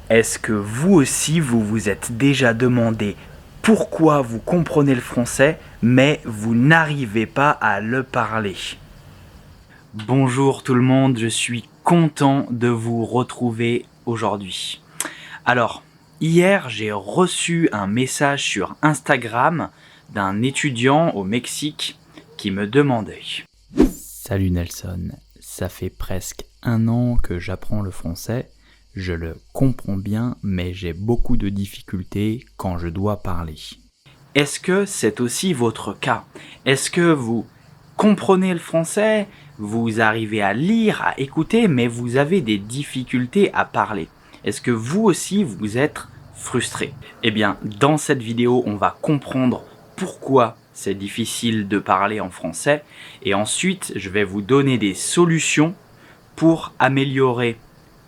Est-ce que vous aussi vous vous êtes déjà demandé pourquoi vous comprenez le français mais vous n'arrivez pas à le parler? Bonjour tout le monde, je suis content de vous retrouver aujourd'hui. Alors, hier j'ai reçu un message sur Instagram d'un étudiant au Mexique qui me demandait: Salut Nelson, ça fait presque 1 an que j'apprends le français. Je le comprends bien, mais j'ai beaucoup de difficultés quand je dois parler. Est-ce que c'est aussi votre cas? Est-ce que vous comprenez le français, vous arrivez à lire, à écouter, mais vous avez des difficultés à parler? Est-ce que vous aussi vous êtes frustré? Eh bien, dans cette vidéo, on va comprendre pourquoi c'est difficile de parler en français, et ensuite, je vais vous donner des solutions pour améliorer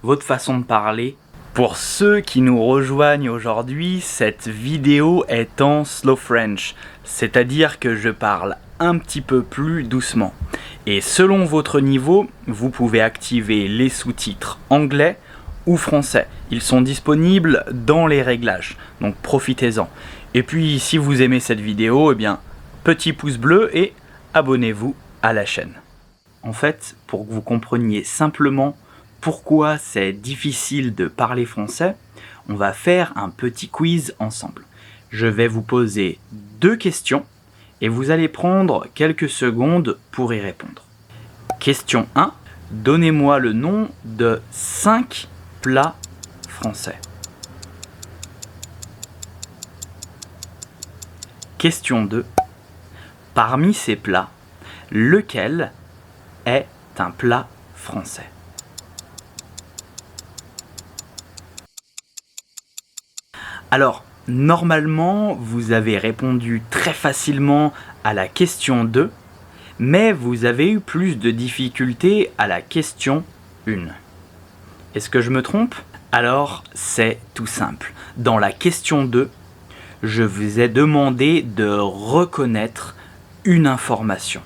votre façon de parler. Pour ceux qui nous rejoignent aujourd'hui, cette vidéo est en slow French, c'est-à-dire que je parle un petit peu plus doucement. Et selon votre niveau, vous pouvez activer les sous-titres anglais ou français. Ils sont disponibles dans les réglages, donc profitez-en. Et puis si vous aimez cette vidéo, eh bien, petit pouce bleu et abonnez-vous à la chaîne. En fait, pour que vous compreniez simplement pourquoi c'est difficile de parler français, on va faire un petit quiz ensemble. Je vais vous poser 2 questions et vous allez prendre quelques secondes pour y répondre. Question 1. Donnez-moi le nom de 5 plats français. Question 2. Parmi ces plats, lequel est un plat français? Alors, normalement, vous avez répondu très facilement à la question 2, mais vous avez eu plus de difficultés à la question 1. Est-ce que je me trompe? Alors, c'est tout simple. Dans la question 2, je vous ai demandé de reconnaître une information.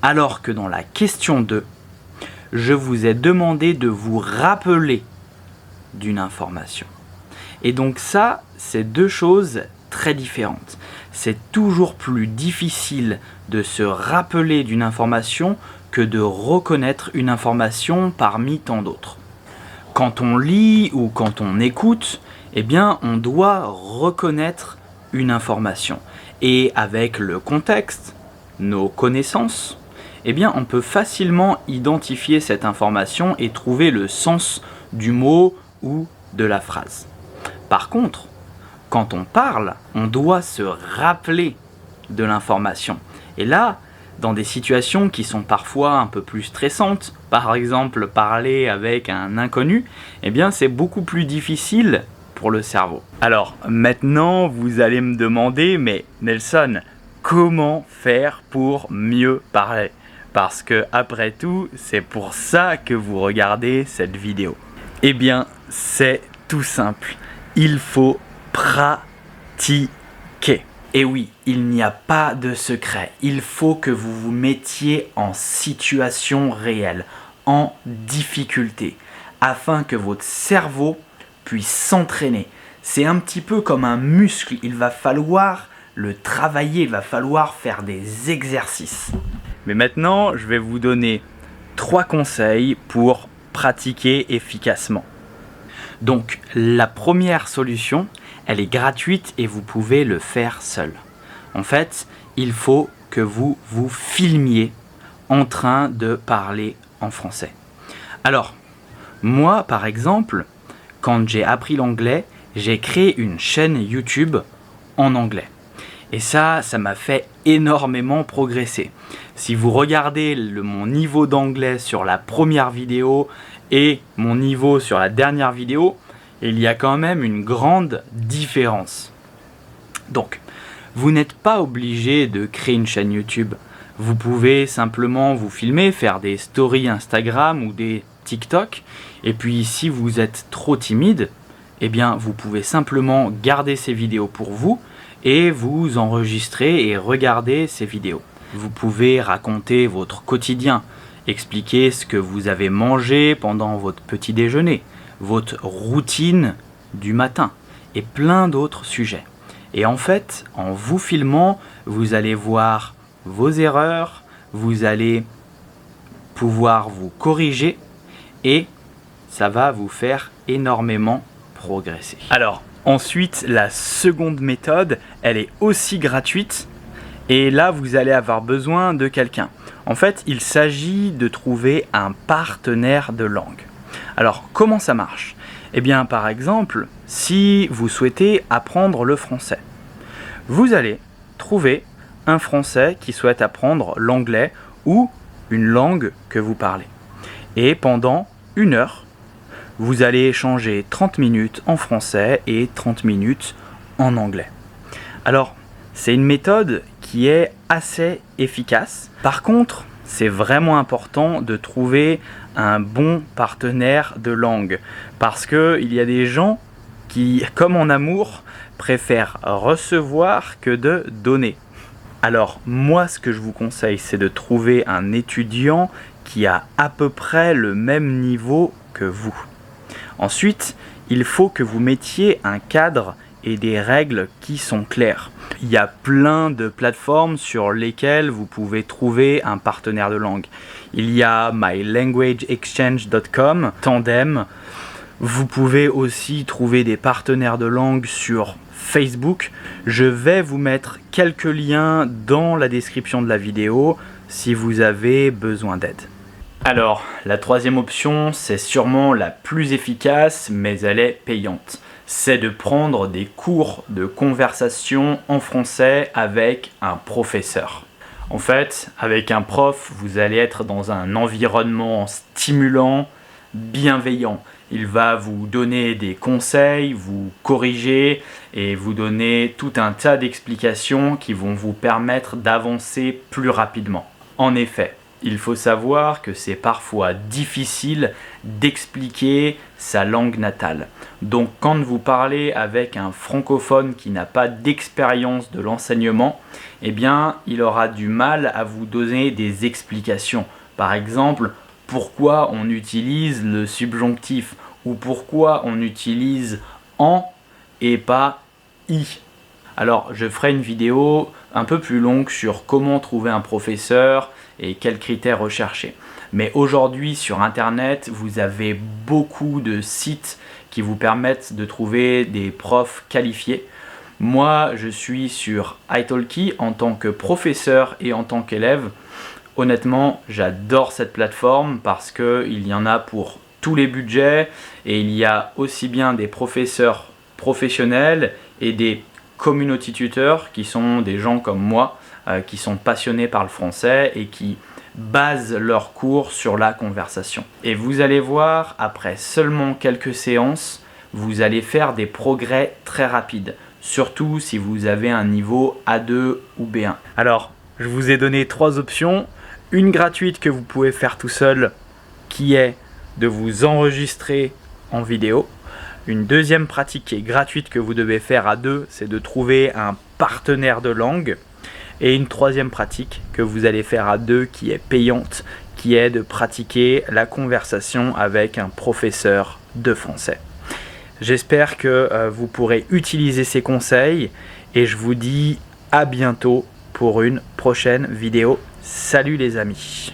Alors que dans la question 2, je vous ai demandé de vous rappeler d'une information. Et donc ça, c'est 2 choses très différentes. C'est toujours plus difficile de se rappeler d'une information que de reconnaître une information parmi tant d'autres. Quand on lit ou quand on écoute, eh bien, on doit reconnaître une information. Et avec le contexte, nos connaissances, eh bien, on peut facilement identifier cette information et trouver le sens du mot ou de la phrase. Par contre, quand on parle, on doit se rappeler de l'information. Et là, dans des situations qui sont parfois un peu plus stressantes, par exemple parler avec un inconnu, eh bien c'est beaucoup plus difficile pour le cerveau. Alors maintenant, vous allez me demander, mais Nelson, comment faire pour mieux parler? Parce que après tout, c'est pour ça que vous regardez cette vidéo. Eh bien, c'est tout simple. Il faut pratiquer. Et oui, il n'y a pas de secret. Il faut que vous vous mettiez en situation réelle, en difficulté, afin que votre cerveau puisse s'entraîner. C'est un petit peu comme un muscle. Il va falloir le travailler, il va falloir faire des exercices. Mais maintenant, je vais vous donner 3 conseils pour pratiquer efficacement. Donc, la première solution, elle est gratuite et vous pouvez le faire seul. En fait, il faut que vous vous filmiez en train de parler en français. Alors, moi, par exemple, quand j'ai appris l'anglais, j'ai créé une chaîne YouTube en anglais. Et ça m'a fait énormément progresser. Si vous regardez mon niveau d'anglais sur la première vidéo et mon niveau sur la dernière vidéo, il y a quand même une grande différence. Donc, vous n'êtes pas obligé de créer une chaîne YouTube. Vous pouvez simplement vous filmer, faire des stories Instagram ou des TikTok. Et puis, si vous êtes trop timide, eh bien, vous pouvez simplement garder ces vidéos pour vous et vous enregistrer et regarder ces vidéos. Vous pouvez raconter votre quotidien, expliquer ce que vous avez mangé pendant votre petit déjeuner. votre routine du matin et plein d'autres sujets. Et en fait, en vous filmant, vous allez voir vos erreurs, vous allez pouvoir vous corriger et ça va vous faire énormément progresser. Alors, ensuite, la seconde méthode, elle est aussi gratuite et là, vous allez avoir besoin de quelqu'un. En fait, il s'agit de trouver un partenaire de langue. Alors, comment ça marche ? Eh bien, par exemple, si vous souhaitez apprendre le français, vous allez trouver un Français qui souhaite apprendre l'anglais ou une langue que vous parlez. Et pendant 1 heure, vous allez échanger 30 minutes en français et 30 minutes en anglais. Alors, c'est une méthode qui est assez efficace. Par contre, c'est vraiment important de trouver un bon partenaire de langue parce qu'il y a des gens qui, comme en amour, préfèrent recevoir que de donner. Alors, moi, ce que je vous conseille, c'est de trouver un étudiant qui a à peu près le même niveau que vous. Ensuite, il faut que vous mettiez un cadre et des règles qui sont claires. Il y a plein de plateformes sur lesquelles vous pouvez trouver un partenaire de langue. Il y a mylanguageexchange.com, Tandem. Vous pouvez aussi trouver des partenaires de langue sur Facebook. Je vais vous mettre quelques liens dans la description de la vidéo si vous avez besoin d'aide. Alors, la troisième option, c'est sûrement la plus efficace, mais elle est payante. C'est de prendre des cours de conversation en français avec un professeur. En fait, avec un prof, vous allez être dans un environnement stimulant, bienveillant. Il va vous donner des conseils, vous corriger et vous donner tout un tas d'explications qui vont vous permettre d'avancer plus rapidement. En effet, il faut savoir que c'est parfois difficile d'expliquer sa langue natale. Donc quand vous parlez avec un francophone qui n'a pas d'expérience de l'enseignement, eh bien, il aura du mal à vous donner des explications. Par exemple, pourquoi on utilise le subjonctif ou pourquoi on utilise en et pas i. Alors, je ferai une vidéo un peu plus longue sur comment trouver un professeur et quels critères rechercher. Mais aujourd'hui, sur Internet, vous avez beaucoup de sites qui vous permettent de trouver des profs qualifiés. Moi, je suis sur italki en tant que professeur et en tant qu'élève. Honnêtement, j'adore cette plateforme parce qu'il y en a pour tous les budgets et il y a aussi bien des professeurs professionnels et des community tutors qui sont des gens comme moi qui sont passionnés par le français et qui basent leurs cours sur la conversation. Et vous allez voir, après seulement quelques séances, vous allez faire des progrès très rapides, surtout si vous avez un niveau A2 ou B1. Alors, je vous ai donné 3 options. Une gratuite que vous pouvez faire tout seul, qui est de vous enregistrer en vidéo. Une deuxième pratique qui est gratuite que vous devez faire à 2, c'est de trouver un partenaire de langue. Et une troisième pratique que vous allez faire à 2 qui est payante, qui est de pratiquer la conversation avec un professeur de français. J'espère que vous pourrez utiliser ces conseils et je vous dis à bientôt pour une prochaine vidéo. Salut les amis!